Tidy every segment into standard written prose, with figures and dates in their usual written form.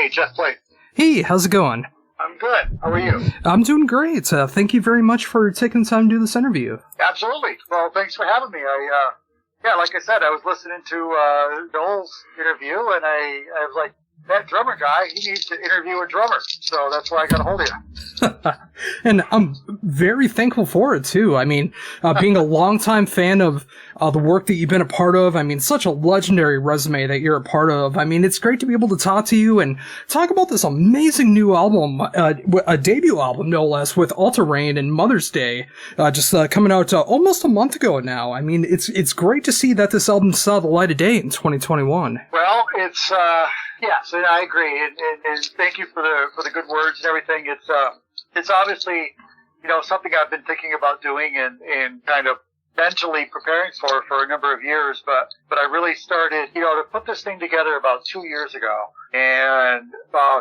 Hey, Jeff Blake. Hey, how's it going? I'm good. How are you? I'm doing great. Thank you very much for taking the time to do this interview. Absolutely. Well, thanks for having me. Like I said, I was listening to Noel's interview, and I was like, that drummer guy, he needs to interview a drummer. So that's why I got a hold of you. And I'm very thankful for it, too. I mean, being a longtime fan of the work that you've been a part of, I mean, such a legendary resume that you're a part of. I mean, it's great to be able to talk to you and talk about this amazing new album, a debut album, no less, with Alta and Mother's Day, just coming out almost a month ago now. I mean, it's great to see that this album saw the light of day in 2021. Well, it's... Yes, and I agree, and thank you for the good words and everything. It's obviously, something I've been thinking about doing and kind of mentally preparing for a number of years, but I really started, to put this thing together about 2 years ago. And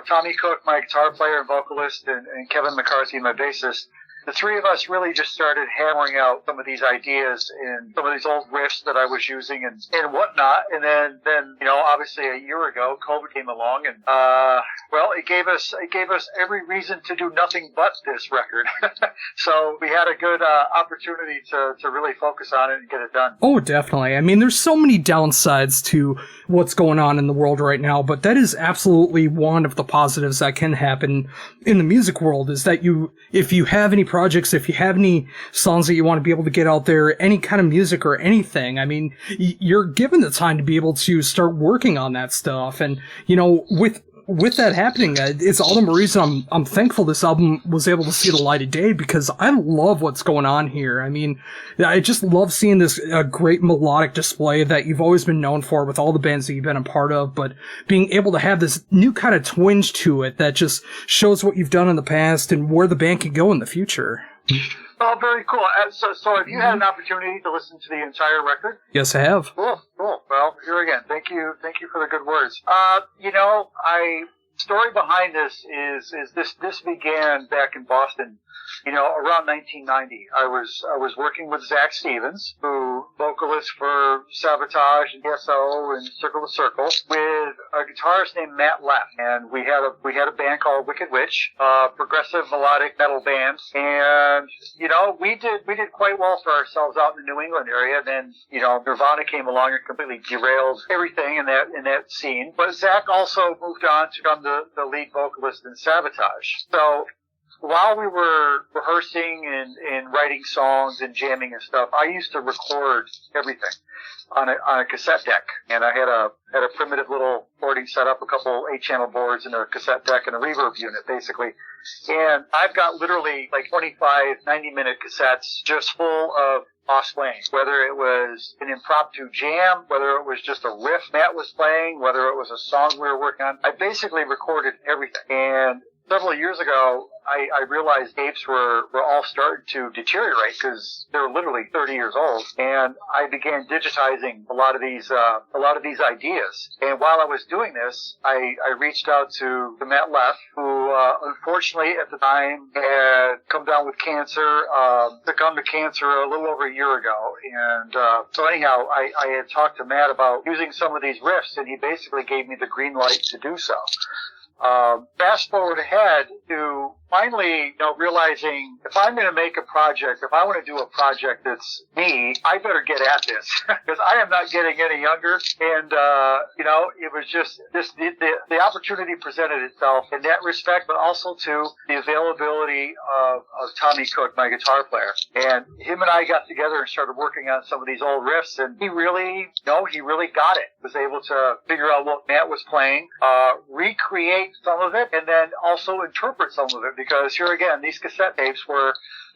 Tommy Cook, my guitar player and vocalist, and Kevin McCarthy, my bassist, the three of us really just started hammering out some of these ideas and some of these old riffs that I was using and whatnot. And then, obviously a year ago, COVID came along and, it gave us every reason to do nothing but this record. So we had a good, opportunity to really focus on it and get it done. Oh, definitely. I mean, there's so many downsides to what's going on in the world right now, but that is absolutely one of the positives that can happen in the music world is that if you have any projects, if you have any songs that you want to be able to get out there, any kind of music or anything, I mean, you're given the time to be able to start working on that stuff. And, with that happening, it's all the more reason I'm thankful this album was able to see the light of day because I love what's going on here. I mean, I just love seeing this great melodic display that you've always been known for with all the bands that you've been a part of, but being able to have this new kind of twinge to it that just shows what you've done in the past and where the band can go in the future. Oh, very cool. So have you had an opportunity to listen to the entire record? Yes, I have. Cool. Well, here again, thank you for the good words. Story behind this is this began back in Boston, around 1990. I was working with Zach Stevens, who vocalist for Sabotage and SO and Circle to Circle, with a guitarist named Matt Leff, and we had a band called Wicked Witch, progressive melodic metal band, and we did quite well for ourselves out in the New England area. Then Nirvana came along and completely derailed everything in that scene. But Zach also moved on to become the lead vocalist in Sabotage. So while we were rehearsing and writing songs and jamming and stuff, I used to record everything on a cassette deck, and I had a primitive little boarding set up, a couple 8-channel boards and a cassette deck and a reverb unit, basically. And I've got literally like 25 90-minute cassettes just full of us playing, whether it was an impromptu jam, whether it was just a riff Matt was playing, whether it was a song we were working on. I basically recorded everything. And several years ago, I realized tapes were all starting to deteriorate because they're literally 30 years old, and I began digitizing a lot of these ideas. And while I was doing this, I reached out to Matt Leff, who unfortunately at the time had come down with cancer, succumbed to cancer a little over a year ago. And so anyhow, I had talked to Matt about using some of these riffs, and he basically gave me the green light to do so. Fast forward ahead to finally, realizing if I'm going to make a project, if I want to do a project that's me, I better get at this because I am not getting any younger. And, it was just the opportunity presented itself in that respect, but also to the availability of Tommy Cook, my guitar player. And him and I got together and started working on some of these old riffs, and he really got it. Was able to figure out what Matt was playing, recreate some of it, and then also interpret some of it. Because here again, these cassette tapes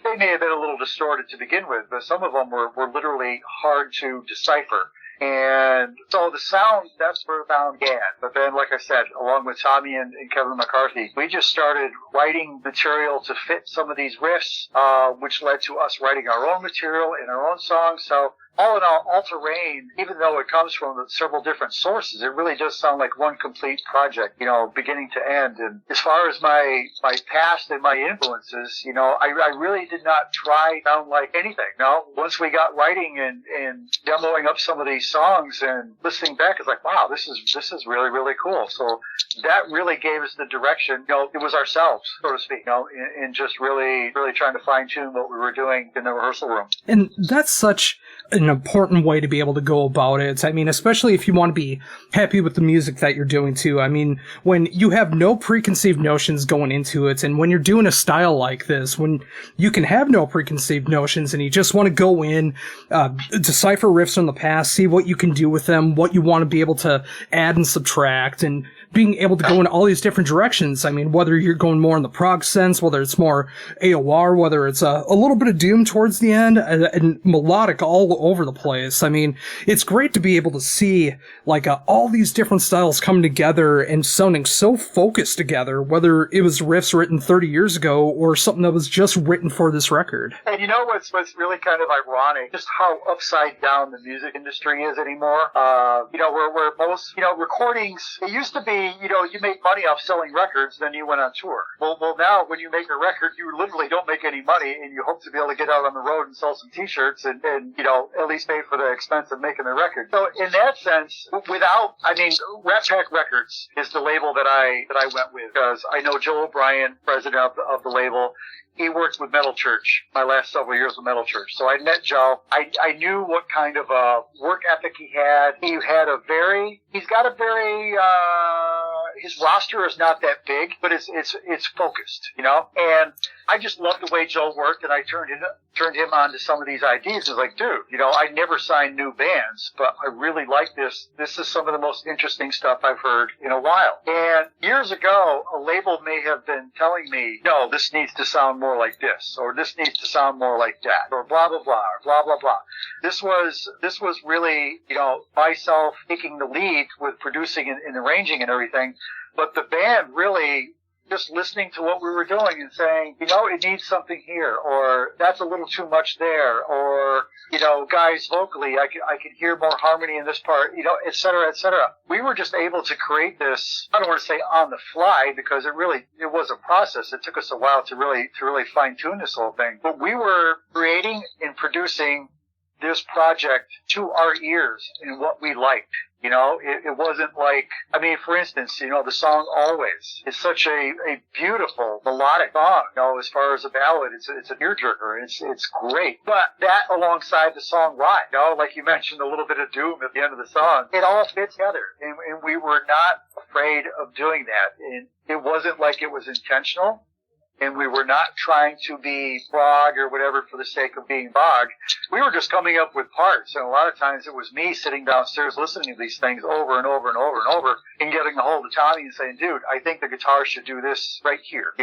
they may have been a little distorted to begin with, but some of them were literally hard to decipher. And so the sound, that's where the sound began. But then, like I said, along with Tommy and Kevin McCarthy, we just started writing material to fit some of these riffs, which led to us writing our own material and our own songs. So all in Alta Rain, even though it comes from several different sources, it really does sound like one complete project, beginning to end. And as far as my past and my influences, I really did not try to sound like anything. No, once we got writing and demoing up some of these songs and listening back, it's like, wow, this is really, really cool. So that really gave us the direction. It was ourselves, so to speak, in just really, really trying to fine tune what we were doing in the rehearsal room. And that's such an important way to be able to go about it. I mean, especially if you want to be happy with the music that you're doing too. I mean, when you have no preconceived notions going into it, and when you're doing a style like this, when you can have no preconceived notions and you just want to go in, decipher riffs from the past, see what you can do with them, what you want to be able to add and subtract, and being able to go in all these different directions. I mean, whether you're going more in the prog sense, whether it's more AOR, whether it's a little bit of doom towards the end, and melodic all over the place. I mean, it's great to be able to see like all these different styles coming together and sounding so focused together, whether it was riffs written 30 years ago or something that was just written for this record. And what's really kind of ironic, just how upside down the music industry is anymore. Where most, recordings, it used to be, you make money off selling records, then you went on tour. Well, now when you make a record, you literally don't make any money, and you hope to be able to get out on the road and sell some t-shirts and at least pay for the expense of making the record. So in that sense, Rat Pack Records is the label that I went with, because I know Joe O'Brien, president of the label. He worked with Metal Church my last several years with Metal Church. So I met Joe. I knew what kind of work ethic he had. He's got a very his roster is not that big, but it's focused, and I just loved the way Joe worked, and I turned him on to some of these ideas. It's like, dude, I never signed new bands, but I really like this. This is some of the most interesting stuff I've heard in a while. And years ago, a label may have been telling me, no, this needs to sound more like this, or this needs to sound more like that, or blah, blah, blah, or blah, blah, blah. This was really, myself taking the lead with producing and arranging and everything, but the band really just listening to what we were doing and saying, it needs something here, or that's a little too much there, or, guys, vocally, I could hear more harmony in this part, et cetera, et cetera. We were just able to create this, I don't want to say on the fly, because it was a process. It took us a while to really fine tune this whole thing. But we were creating and producing this project to our ears and what we liked. It wasn't like, for instance, the song Always is such a beautiful melodic song, as far as a ballad, it's a tearjerker. It's great. But that alongside the song Ride, like you mentioned, a little bit of doom at the end of the song, it all fits together. And we were not afraid of doing that. And it wasn't like it was intentional. And we were not trying to be prog or whatever for the sake of being prog. We were just coming up with parts. And a lot of times it was me sitting downstairs listening to these things over and over and over and over and getting a hold of Tommy and saying, dude, I think the guitar should do this right here,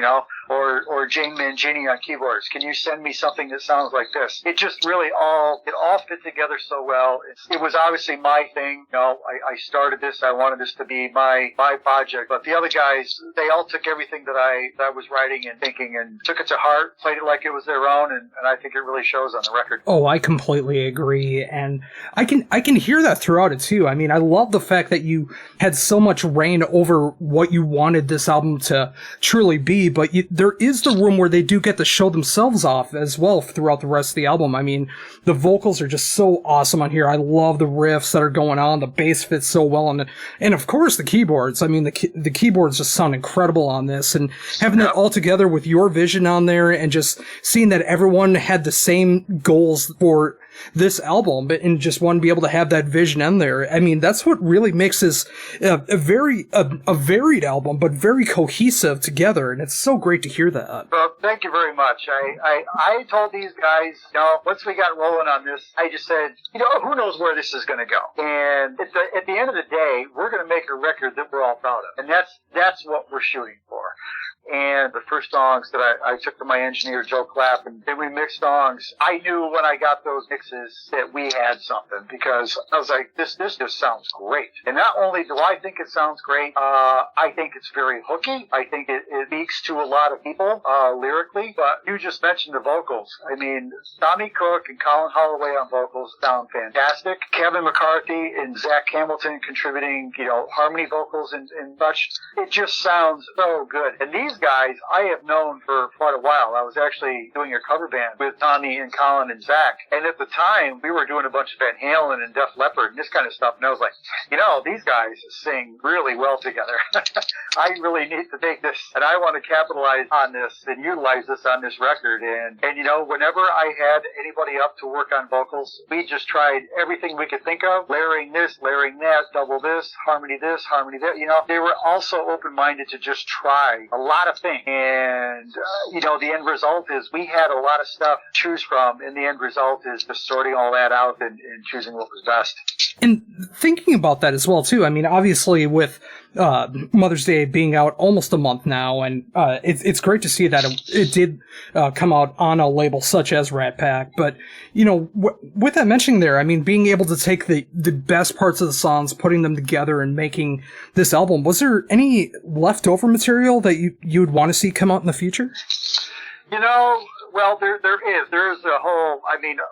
or Jane Mangini on keyboards. Can you send me something that sounds like this? It just really it all fit together so well. It was obviously my thing. I started this. I wanted this to be my project. But the other guys, they all took everything that I was writing and thinking and took it to heart, played it like it was their own, and I think it really shows on the record. Oh, I completely agree, and I can hear that throughout it too. I love the fact that you had so much reign over what you wanted this album to truly be, but there is the room where they do get to show themselves off as well throughout the rest of the album. The vocals are just so awesome on here. I love the riffs that are going on. The bass fits so well, and of course the keyboards. The keyboards just sound incredible on this, and having that all together with your vision on there, and just seeing that everyone had the same goals for this album and just want to be able to have that vision in there. That's what really makes this a varied album, but very cohesive together, and it's so great to hear that. Well, thank you very much. I told these guys, once we got rolling on this, I just said, who knows where this is going to go? And at the end of the day, we're going to make a record that we're all proud of, and that's what we're shooting for. And the first songs that I took to my engineer, Joe Clapp, and then we mixed songs. I knew when I got those mixes that we had something, because I was like, this just sounds great. And not only do I think it sounds great, I think it's very hooky. I think it speaks to a lot of people lyrically. But you just mentioned the vocals. I mean, Tommy Cook and Colin Holloway on vocals sound fantastic. Kevin McCarthy and Zach Hamilton contributing, harmony vocals and such. It just sounds so good. And these guys I have known for quite a while. I was actually doing a cover band with Tommy and Colin and Zach. And at the time, we were doing a bunch of Van Halen and Def Leppard and this kind of stuff. And I was like, these guys sing really well together. I really need to take this, and I want to capitalize on this and utilize this on this record. And whenever I had anybody up to work on vocals, we just tried everything we could think of, layering this, layering that, double this, harmony that. They were also open-minded to just try a lot of things. And, the end result is we had a lot of stuff to choose from, and the end result is just sorting all that out and choosing what was best. And thinking about that as well, too, I mean, obviously with Mother's Day being out almost a month now, and it's great to see that it did come out on a label such as Rat Pack. But, with that mentioning there, I mean, being able to take the best parts of the songs, putting them together and making this album, was there any leftover material that you would want to see come out in the future? Well, there is. There is a whole,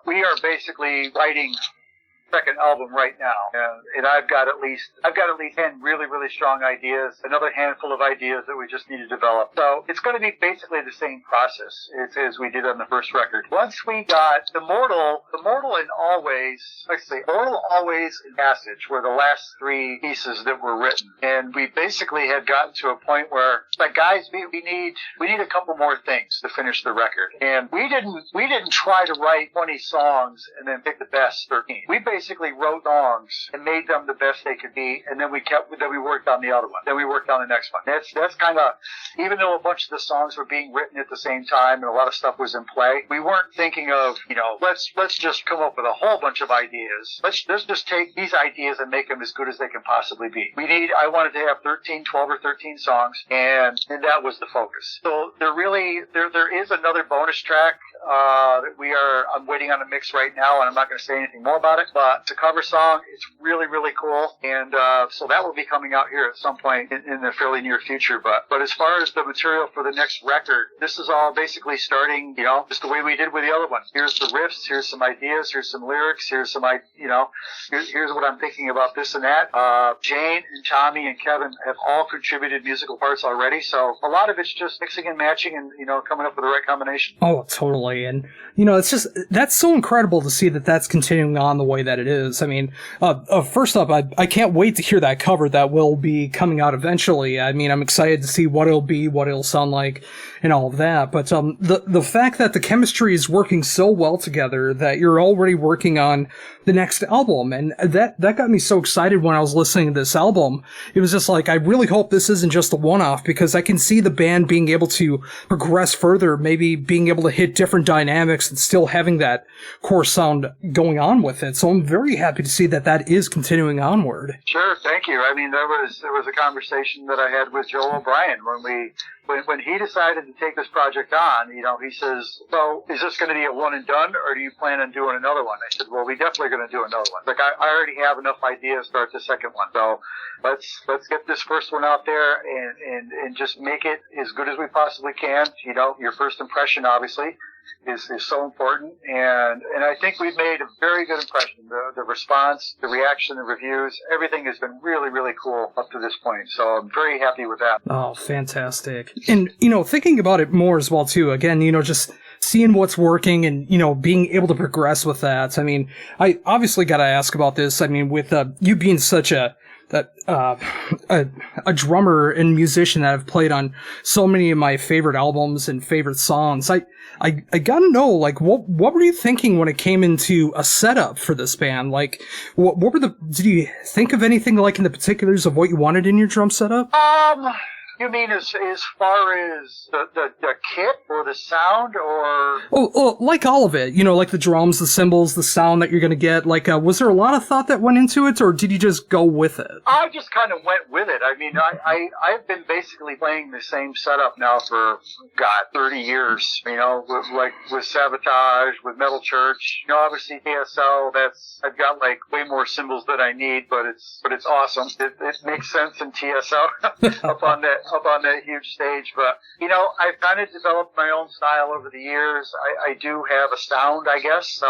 we are basically writing second album right now, and I've got at least 10 really, really strong ideas, another handful of ideas that we just need to develop. So it's going to be basically the same process as we did on the first record. Once we got Immortal and Always, Immortal, Always, and Passage were the last three pieces that were written, and we basically had gotten to a point where, like, guys, we need a couple more things to finish the record, and we didn't try to write 20 songs and then pick the best 13. We basically wrote songs and made them the best they could be, and then we worked on the other one. Then we worked on the next one. That's kind of, even though a bunch of the songs were being written at the same time and a lot of stuff was in play, we weren't thinking of, let's just come up with a whole bunch of ideas. Let's just take these ideas and make them as good as they can possibly be. I wanted to have 12 or 13 songs, and that was the focus. So there is another bonus track that I'm waiting on a mix right now, and I'm not going to say anything more about it, but it's a cover song. It's really, really cool, and so that will be coming out here at some point in the fairly near future. But as far as the material for the next record, this is all basically starting, just the way we did with the other one. Here's the riffs, here's some ideas, here's some lyrics, here's some, here's what I'm thinking about this and that. Jane and Tommy and Kevin have all contributed musical parts already, so a lot of it's just mixing and matching and, coming up with the right combination. Oh, totally. And, it's just, that's so incredible to see that that's continuing on the way that it is. I mean, first up, I can't wait to hear that cover that will be coming out eventually. I mean, I'm excited to see what it'll be, what it'll sound like, and all of that. But the fact that the chemistry is working so well together that you're already working on the next album, and that got me so excited when I was listening to this album. It was just like, I really hope this isn't just a one-off, because I can see the band being able to progress further, maybe being able to hit different dynamics and still having that core sound going on with it. So I'm very happy to see that is continuing onward. Sure, thank you. I mean, there was a conversation that I had with Joel O'Brien when he decided to take this project on. He says, "So is this going to be a one and done, or do you plan on doing another one?" I said, "Well, we definitely going to do another one. Like, I already have enough ideas to start the second one. So let's get this first one out there and just make it as good as we possibly can. Your first impression, obviously, is so important, and I think we've made a very good impression. The response, the reaction, the reviews, everything has been really, really cool up to this point. So I'm very happy with that." Oh, fantastic. And, thinking about it more as well, too, again, just seeing what's working and, being able to progress with that. I mean, I obviously got to ask about this. I mean, with you being such a drummer and musician that I've played on so many of my favorite albums and favorite songs, I gotta know, like, what were you thinking when it came into a setup for this band? Like, did you think of anything, like, in the particulars of what you wanted in your drum setup? You mean as far as the kit or the sound or? Oh, like all of it, like the drums, the cymbals, the sound that you're going to get. Like, was there a lot of thought that went into it, or did you just go with it? I just kind of went with it. I mean, I've been basically playing the same setup now for, 30 years, with Sabotage, with Metal Church, obviously TSL, I've got like way more cymbals than I need, but it's awesome. It makes sense in TSL up on that huge stage. But, I've kind of developed my own style over the years. I do have a sound, I guess.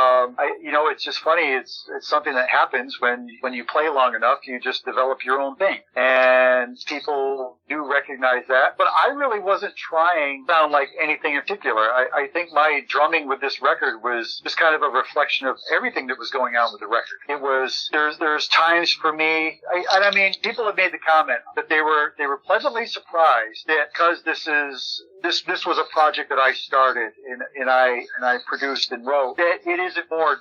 It's just funny. It's something that happens when you play long enough, you just develop your own thing. And people do recognize that. But I really wasn't trying to sound like anything in particular. I think my drumming with this record was just kind of a reflection of everything that was going on with the record. It was, there's times for me, I mean, people have made the comment that they were pleasantly surprised that because this was a project that I started and I produced and wrote, that it isn't more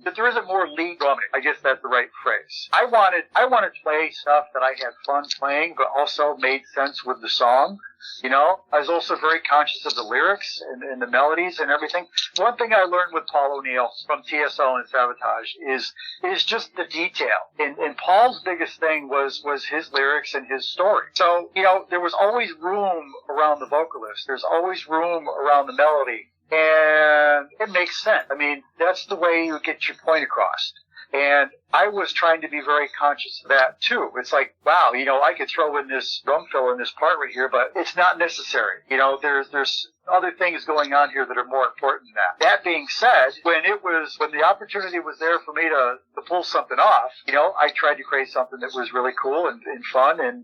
that there isn't more lead drumming. I guess that's the right phrase. I wanted to play stuff that I had fun playing, but also made sense with the song. I was also very conscious of the lyrics and the melodies and everything. One thing I learned with Paul O'Neill from TSL and Sabotage is just the detail. And Paul's biggest thing was his lyrics and his story. So, there was always room around the vocalist. There's always room around the melody. And it makes sense. I mean, that's the way you get your point across. And I was trying to be very conscious of that too. It's like, wow, I could throw in this drum fill in this part right here, but it's not necessary. There's other things going on here that are more important than that. That being said, when the opportunity was there for me to pull something off, I tried to create something that was really cool and fun and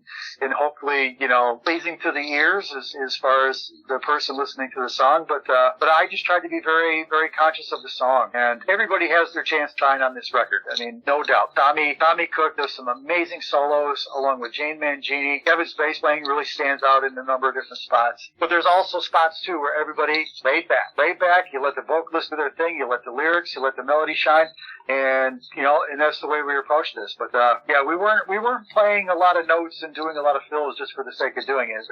hopefully, pleasing to the ears as far as the person listening to the song. But I just tried to be very, very conscious of the song, and everybody has their chance to shine on this record. I mean, no doubt. Tommy Cook does some amazing solos along with Jane Mangini. Kevin's bass playing really stands out in a number of different spots. But there's also spots too where everybody laid back. You let the vocalist do their thing. You let the lyrics, you let the melody shine. And, and that's the way we approached this. But, we weren't playing a lot of notes and doing a lot of fills just for the sake of doing it.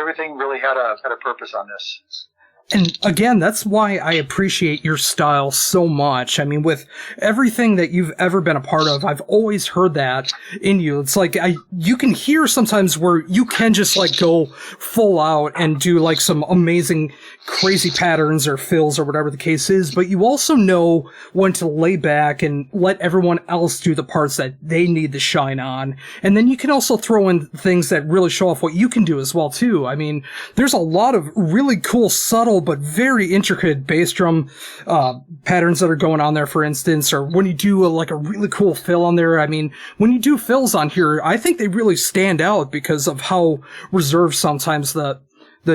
Everything really had a purpose on this. And again, that's why I appreciate your style so much. I mean, with everything that you've ever been a part of, I've always heard that in you. It's like, you can hear sometimes where you can just like go full out and do like some amazing, crazy patterns or fills or whatever the case is, but you also know when to lay back and let everyone else do the parts that they need to shine on. And then you can also throw in things that really show off what you can do as well, too. I mean, there's a lot of really cool, subtle, but very intricate bass drum patterns that are going on there, for instance, or when you do a really cool fill on there. I mean, when you do fills on here, I think they really stand out because of how reserved sometimes the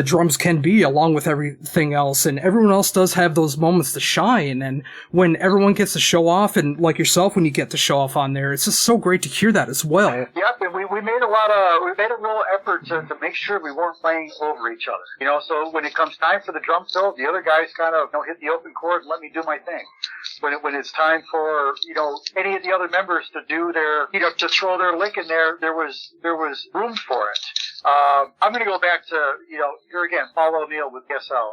drums can be along with everything else, and everyone else does have those moments to shine. And when everyone gets to show off, and like yourself, when you get to show off on there, it's just so great to hear that as well. Yep, and we made a real effort to make sure we weren't playing over each other. So when it comes time for the drum fill, the other guys kind of hit the open chord and let me do my thing. When it's time for any of the other members to do their to throw their lick in there was room for it. I'm going to go back to, here again, Paul O'Neill with TSO.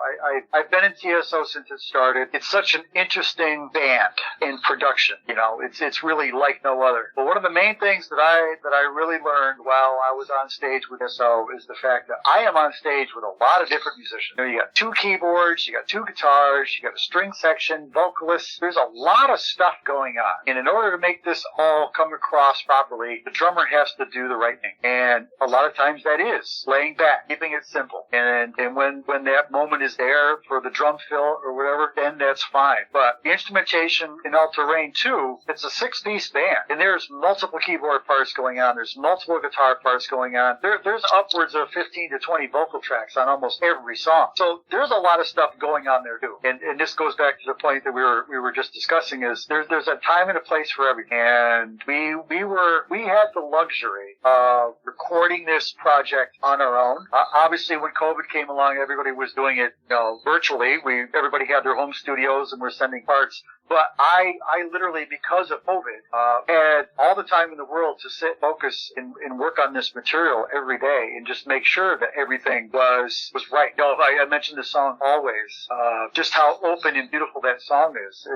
I've been in TSO since it started. It's such an interesting band in production. It's really like no other. But one of the main things that I really learned while I was on stage with TSO is the fact that I am on stage with a lot of different musicians. You got 2 keyboards, you got 2 guitars, you got a string section, vocalists. There's a lot of stuff going on. And in order to make this all come across properly, the drummer has to do the right thing. And a lot of times that is laying back, keeping it simple. And when that moment is there for the drum fill or whatever, then that's fine. But the instrumentation in Alta Rain 2, it's a 6-piece band. And there's multiple keyboard parts going on. There's multiple guitar parts going on. There's upwards of 15 to 20 vocal tracks on almost every song. So there's a lot of stuff going on there too. And this goes back to the point that we were just discussing is there's a time and a place for everything. And we had the luxury recording this project on our own. Obviously, when COVID came along, everybody was doing it, virtually. Everybody had their home studios and were sending parts. But I literally, because of COVID, had all the time in the world to sit, focus, and work on this material every day and just make sure that everything was right. I mentioned the song Always, just how open and beautiful that song is.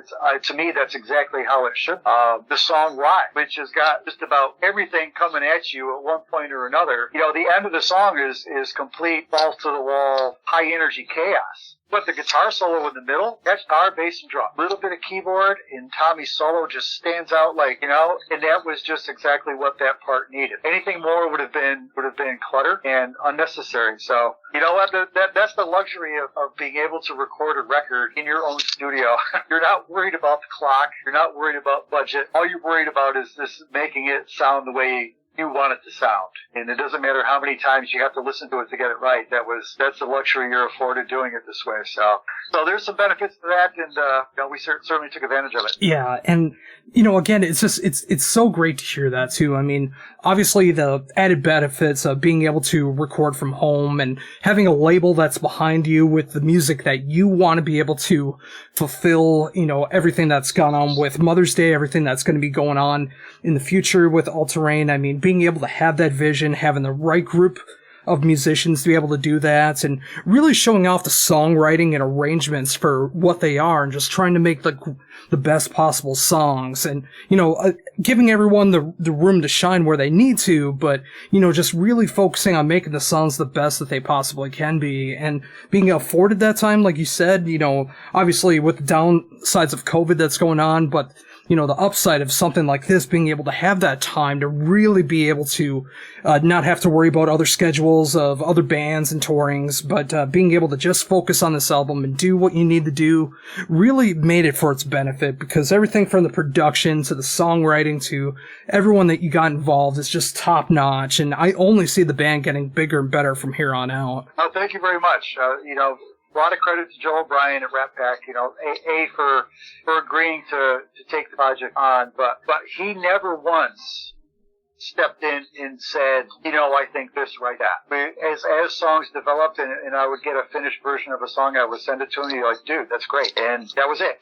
To me, that's exactly how it should be. The song Why, which has got just about everything coming at you at one point or another. The end of the song is complete balls to the wall, high energy chaos. But the guitar solo in the middle, that's guitar, bass, and drum. A little bit of keyboard, and Tommy's solo just stands out and that was just exactly what that part needed. Anything more would have been clutter and unnecessary. So, you know what? That's the luxury of being able to record a record in your own studio. You're not worried about the clock. You're not worried about budget. All you're worried about is this making it sound the way you want it to sound. And it doesn't matter how many times you have to listen to it to get it right. That's the luxury you're afforded doing it this way. So there's some benefits to that, and we certainly took advantage of it. Yeah, and again, it's so great to hear that too. I mean, obviously the added benefits of being able to record from home and having a label that's behind you with the music that you want to be able to fulfill, everything that's gone on with Mother's Day, everything that's going to be going on in the future with Alta. I mean, being able to have that vision, having the right group of musicians to be able to do that, and really showing off the songwriting and arrangements for what they are, and just trying to make the best possible songs, and giving everyone the room to shine where they need to, but just really focusing on making the songs the best that they possibly can be, and being afforded that time, like you said, obviously with the downsides of COVID that's going on, but the upside of something like this, being able to have that time to really be able to not have to worry about other schedules of other bands and tourings, but being able to just focus on this album and do what you need to do, really made it for its benefit, because everything from the production to the songwriting to everyone that you got involved is just top notch, and I only see the band getting bigger and better from here on out. Oh, thank you very much. A lot of credit to Joe O'Brien at Rat Pack, for agreeing to take the project on, but he never once stepped in and said, I think this, right, that. As songs developed and I would get a finished version of a song, I would send it to him, and he'd be like, dude, that's great. And that was it.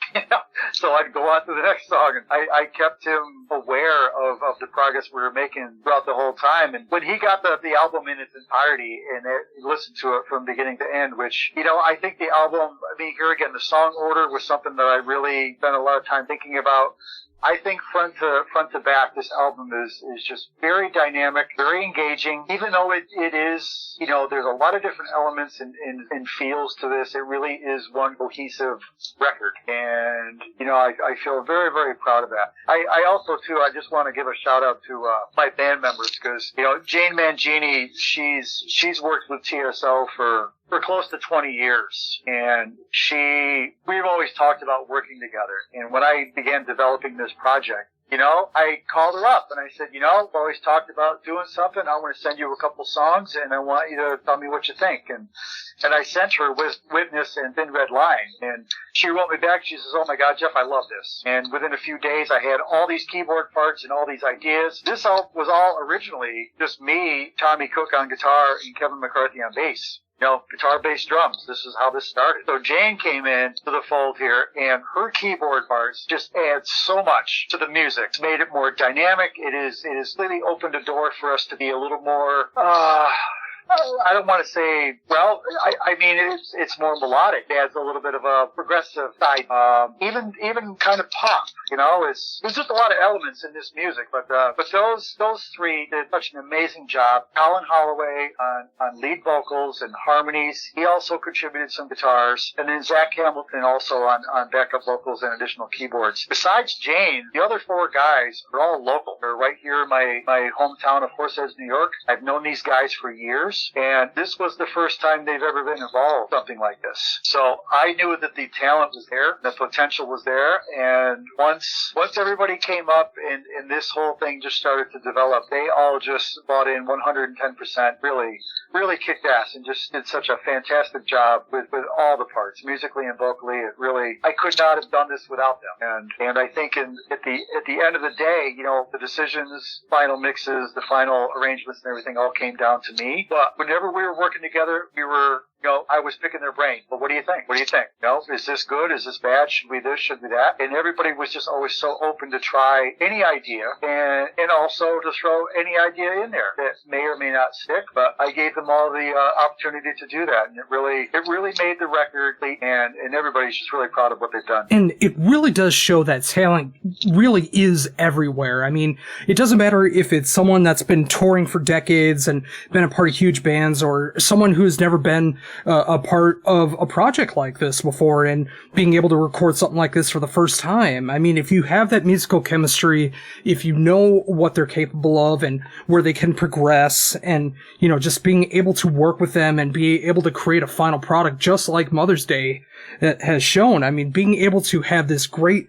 So I'd go on to the next song, and I kept him aware of the progress we were making throughout the whole time. And when he got the album in its entirety and listened to it from beginning to end, which, I think the album, here again, the song order was something that I really spent a lot of time thinking about. I think front to back, this album is just very dynamic, very engaging. Even though it is, there's a lot of different elements and feels to this, it really is one cohesive record. And, I feel very, very proud of that. I also, too, I just want to give a shout out to my band members, because, Jane Mangini, she's worked with TSO for close to 20 years, and we've always talked about working together. And when I began developing this project, I called her up and I said, we've always talked about doing something. I want to send you a couple songs and I want you to tell me what you think. And I sent her Witness and Thin Red Line, and she wrote me back. She says, oh my God, Jeff, I love this. And within a few days, I had all these keyboard parts and all these ideas. This was all originally just me, Tommy Cook on guitar, and Kevin McCarthy on bass. Guitar, bass, drums. This is how this started. So Jane came in to the fold here, and her keyboard parts just add so much to the music. It's made it more dynamic. It is really opened a door for us to be a little more, I don't want to say, it's more melodic. It adds a little bit of a progressive side, even kind of pop, there's just a lot of elements in this music, but those three did such an amazing job. Colin Holloway on lead vocals and harmonies. He also contributed some guitars, and then Zach Hamilton also on backup vocals and additional keyboards. Besides Jane, the other four guys are all local. They're right here in my hometown of Horseheads, New York. I've known these guys for years. years, and this was the first time they've ever been involved in something like this. So I knew that the talent was there, the potential was there, and once everybody came up and this whole thing just started to develop, they all just bought in 110%, really kicked ass and just did such a fantastic job with all the parts, musically and vocally. It really, I could not have done this without them. And I think at the end of the day, the decisions, final mixes, the final arrangements and everything all came down to me. But whenever we were working together, I was picking their brain. But what do you think? What do you think? Is this good? Is this bad? Should we this? Should we that? And everybody was just always so open to try any idea and also to throw any idea in there that may or may not stick. But I gave them all the opportunity to do that. And it really made the record, and everybody's just really proud of what they've done. And it really does show that talent really is everywhere. I mean, it doesn't matter if it's someone that's been touring for decades and been a part of huge bands, or someone who's never been a part of a project like this before and being able to record something like this for the first time. I mean, if you have that musical chemistry, if you know what they're capable of and where they can progress, and, just being able to work with them and be able to create a final product just like Mother's Day has shown. I mean, being able to have this great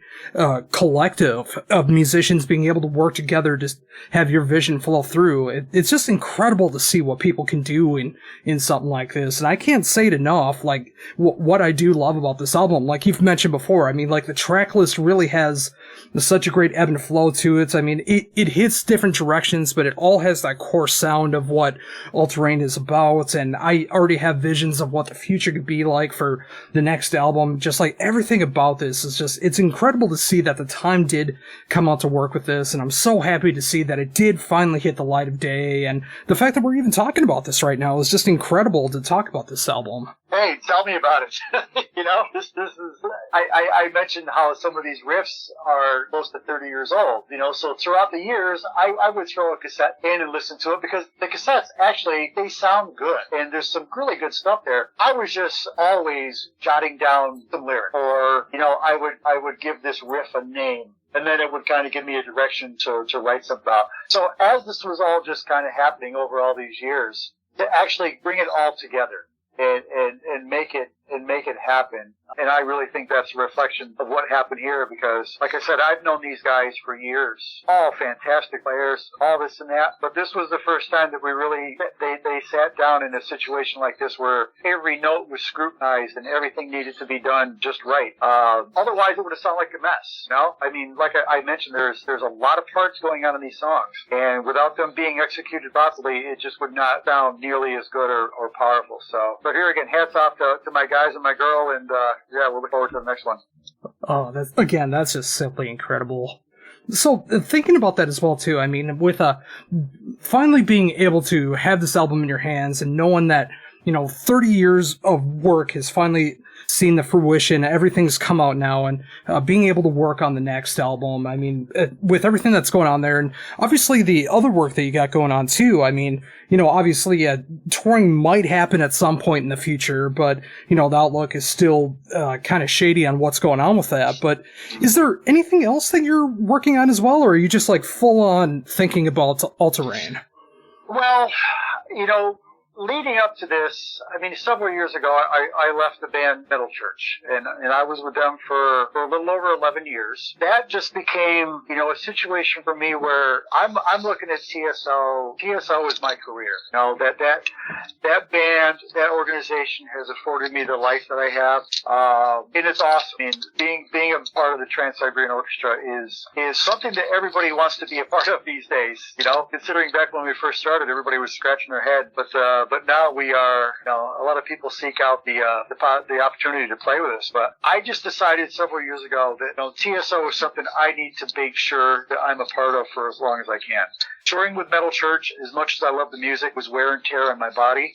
collective of musicians being able to work together to have your vision flow through. It's just incredible to see what people can do in something like this. And I can't say it enough, like, what I do love about this album. Like you've mentioned before, I mean, like, the track list really has such a great ebb and flow to it. I mean, it hits different directions, but it all has that core sound of what Alta Reign is about. And I already have visions of what the future could be like for the next album. Just like everything about this is just, it's incredible to see that the time did come out to work with this. And I'm so happy to see that it did finally hit the light of day. And the fact that we're even talking about this right now is just incredible to talk about this album. Hey, tell me about it. This is, I mentioned how some of these riffs are close to 30 years old, so throughout the years, I would throw a cassette in and listen to it because the cassettes actually, they sound good and there's some really good stuff there. I was just always jotting down some lyrics, or, I would give this riff a name. And then it would kind of give me a direction to write something about. So as this was all just kind of happening over all these years, to actually bring it all together and make it happen. And I really think that's a reflection of what happened here because, like I said, I've known these guys for years. All fantastic players, all this and that. But this was the first time that we really, they sat down in a situation like this where every note was scrutinized and everything needed to be done just right. Otherwise, it would have sounded like a mess, I mean, like I mentioned, there's a lot of parts going on in these songs. And without them being executed properly, it just would not sound nearly as good or powerful. So here again, hats off to my guys and my girl, and we'll look forward to the next one. Oh, that's just simply incredible. So, thinking about that as well, too, I mean, with finally being able to have this album in your hands and knowing that, 30 years of work has finally seen the fruition, everything's come out now, and being able to work on the next album, I mean, with everything that's going on there, and obviously the other work that you got going on, too, I mean, obviously, touring might happen at some point in the future, but, the outlook is still kind of shady on what's going on with that. But is there anything else that you're working on as well, or are you just, like, full-on thinking about Alta Reign? Well, leading up to this, I mean, several years ago, I left the band Metal Church, and I was with them for a little over 11 years. That just became, a situation for me where I'm looking at TSO. TSO is my career. That band, that organization has afforded me the life that I have, and it's awesome. I mean, being a part of the Trans-Siberian Orchestra is something that everybody wants to be a part of these days. Considering back when we first started, everybody was scratching their head, but now we are, a lot of people seek out the opportunity to play with us. But I just decided several years ago that, TSO is something I need to make sure that I'm a part of for as long as I can. Touring with Metal Church, as much as I love the music, was wear and tear on my body.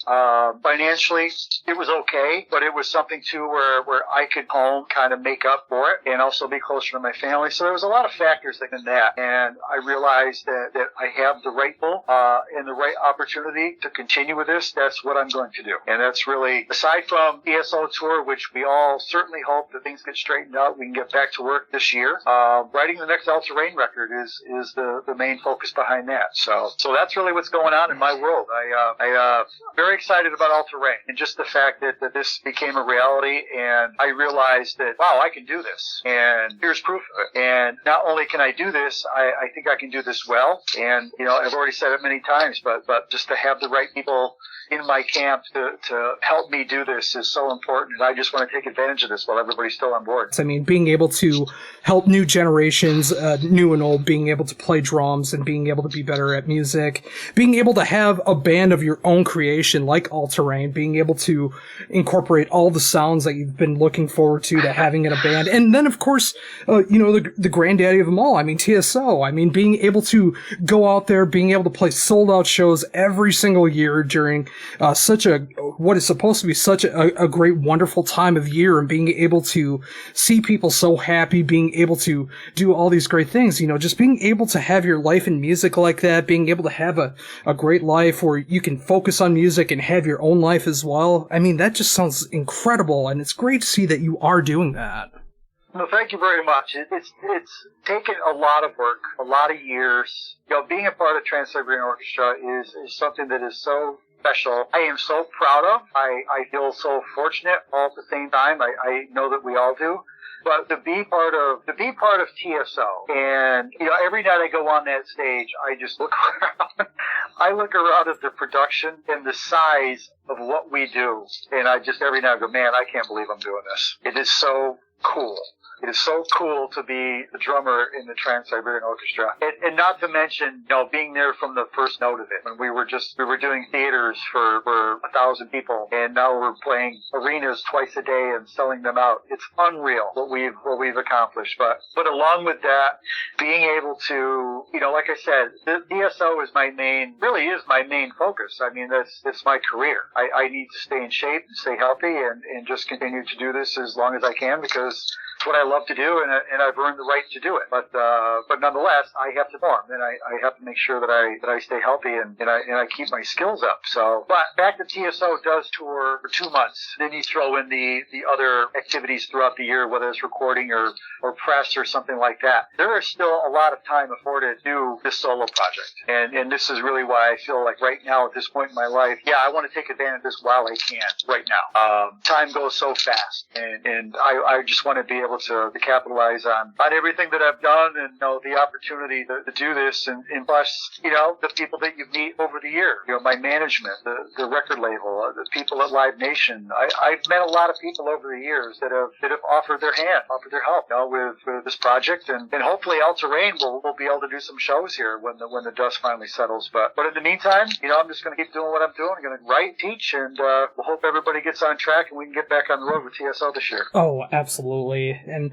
Financially, it was okay, but it was something too where I could home, kind of make up for it, and also be closer to my family. So there was a lot of factors in that, and I realized that I have the right pull and the right opportunity to continue with this. That's what I'm going to do, and that's really, aside from ESO tour, which we all certainly hope that things get straightened out, we can get back to work this year. Writing the next Alta Reign record is the main focus behind that. that. So that's really what's going on in my world. I very excited about All Terrain, and just the fact that this became a reality, and I realized that, wow, I can do this, and here's proof of it. And not only can I do this, I think I can do this well. And, I've already said it many times, but just to have the right people in my camp to help me do this is so important, and I just want to take advantage of this while everybody's still on board. I mean, being able to help new generations, new and old, being able to play drums and being able to be better at music, being able to have a band of your own creation like All Terrain, being able to incorporate all the sounds that you've been looking forward to having in a band, and then of course, the granddaddy of them all, I mean, TSO. I mean, being able to go out there, being able to play sold out shows every single year during what is supposed to be such a great, wonderful time of year, and being able to see people so happy, being able to do all these great things, just being able to have your life in music like that, being able to have a great life where you can focus on music and have your own life as well. I mean, that just sounds incredible, and it's great to see that you are doing that. Well, thank you very much. It's taken a lot of work, a lot of years. Being a part of Trans-Siberian Orchestra is something that is so special. I am so proud of. I feel so fortunate all at the same time. I know that we all do. But to be part of TSO, and every night I go on that stage, I just look around. I look around at the production and the size of what we do, and I just every night go, man, I can't believe I'm doing this. It is so cool. It is so cool to be the drummer in the Trans-Siberian Orchestra. And not to mention, being there from the first note of it. When we were doing theaters for 1,000 people, and now we're playing arenas twice a day and selling them out. It's unreal what we've accomplished. But along with that, being able to, like I said, the DSO is my main focus. I mean, it's my career. I need to stay in shape and stay healthy and just continue to do this as long as I can, because it's what I love to do, and I've earned the right to do it. But nonetheless, I have to perform, and I have to make sure that I stay healthy and I keep my skills up. So, but back to TSO does tour for 2 months. Then you throw in the other activities throughout the year, whether it's recording or press or something like that. There is still a lot of time afforded to do this solo project, and this is really why I feel like right now at this point in my life, I want to take advantage of this while I can right now. Time goes so fast, and I just want to be able to capitalize on everything that I've done, and the opportunity to do this, and plus the people that you meet over the year, my management, the record label, the people at Live Nation. I've met a lot of people over the years that have offered their help with this project, and hopefully All Terrain will be able to do some shows here when the dust finally settles. But in the meantime, I'm just going to keep doing what I'm doing. I'm going to write, teach, and we'll hope everybody gets on track and we can get back on the road with TSO this year. Oh, absolutely. And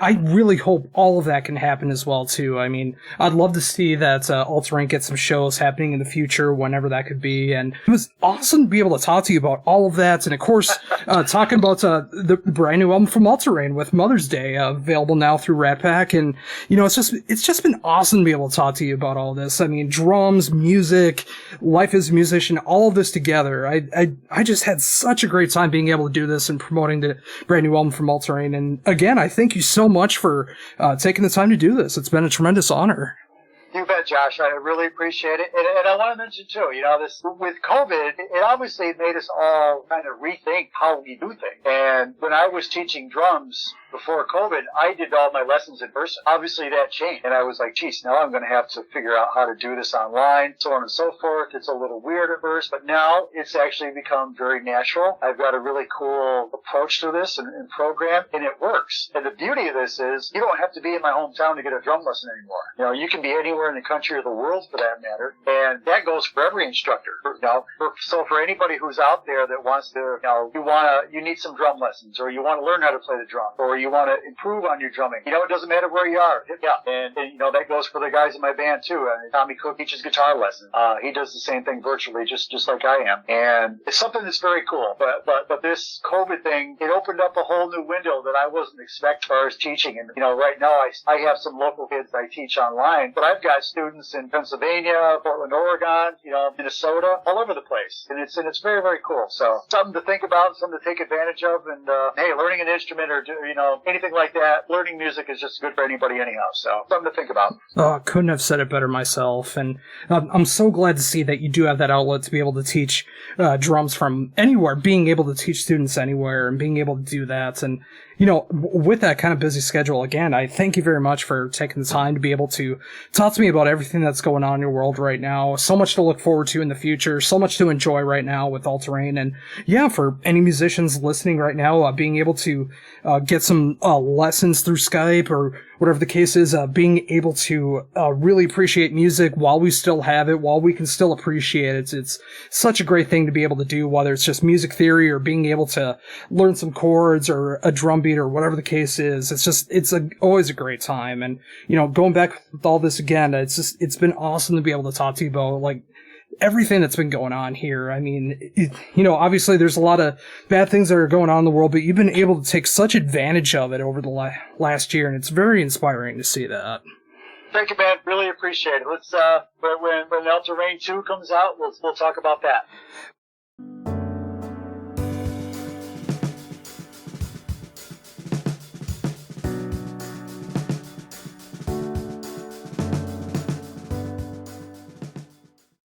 I really hope all of that can happen as well, too. I mean, I'd love to see that All Terrain get some shows happening in the future, whenever that could be. And it was awesome to be able to talk to you about all of that. And, of course, talking about the brand new album from All Terrain with Mother's Day, available now through Rat Pack. And, it's just been awesome to be able to talk to you about all this. I mean, drums, music, life as a musician, all of this together. I just had such a great time being able to do this and promoting the brand new album from All Terrain. And, again, I thank you so much for taking the time to do this. It's been a tremendous honor. You bet, Josh. I really appreciate it. And I want to mention, too, this with COVID, it obviously made us all kind of rethink how we do things. And when I was teaching drums before COVID, I did all my lessons in person. Obviously, that changed. And I was like, geez, now I'm going to have to figure out how to do this online, so on and so forth. It's a little weird at first, but now it's actually become very natural. I've got a really cool approach to this and program, and it works. And the beauty of this is you don't have to be in my hometown to get a drum lesson anymore. You can be anywhere in the country or the world for that matter. And that goes for every instructor. So for anybody who's out there that wants to, you need some drum lessons, or you want to learn how to play the drum, or you want to improve on your drumming. It doesn't matter where you are. And that goes for the guys in my band too. Tommy Cook teaches guitar lessons. He does the same thing virtually, just like I am. And it's something that's very cool. But this COVID thing, it opened up a whole new window that I wasn't expecting as far as teaching. And right now I have some local kids I teach online, but I've got students in Pennsylvania, Portland, Oregon, Minnesota, all over the place. And it's very, very cool. So something to think about, something to take advantage of. And, hey, learning an instrument or, anything like that, learning music is just good for anybody anyhow. So something to think about. Oh, couldn't have said it better myself. And I'm so glad to see that you do have that outlet to be able to teach drums from anywhere, being able to teach students anywhere and being able to do that. And, with that kind of busy schedule, again, I thank you very much for taking the time to be able to talk to me about everything that's going on in your world right now. So much to look forward to in the future, so much to enjoy right now with All Terrain. And yeah, for any musicians listening right now, being able to get some lessons through Skype or whatever the case is, being able to really appreciate music while we still have it, while we can still appreciate it. It's such a great thing to be able to do, whether it's just music theory or being able to learn some chords or a drum beat or whatever the case is. It's always a great time. And, going back with all this again, it's been awesome to be able to talk to you about, like, everything that's been going on here. I mean, obviously there's a lot of bad things that are going on in the world, but you've been able to take such advantage of it over the last year, and it's very inspiring to see that. Thank you, man. Really appreciate it. Let's when Alta Rain 2 comes out, we'll talk about that.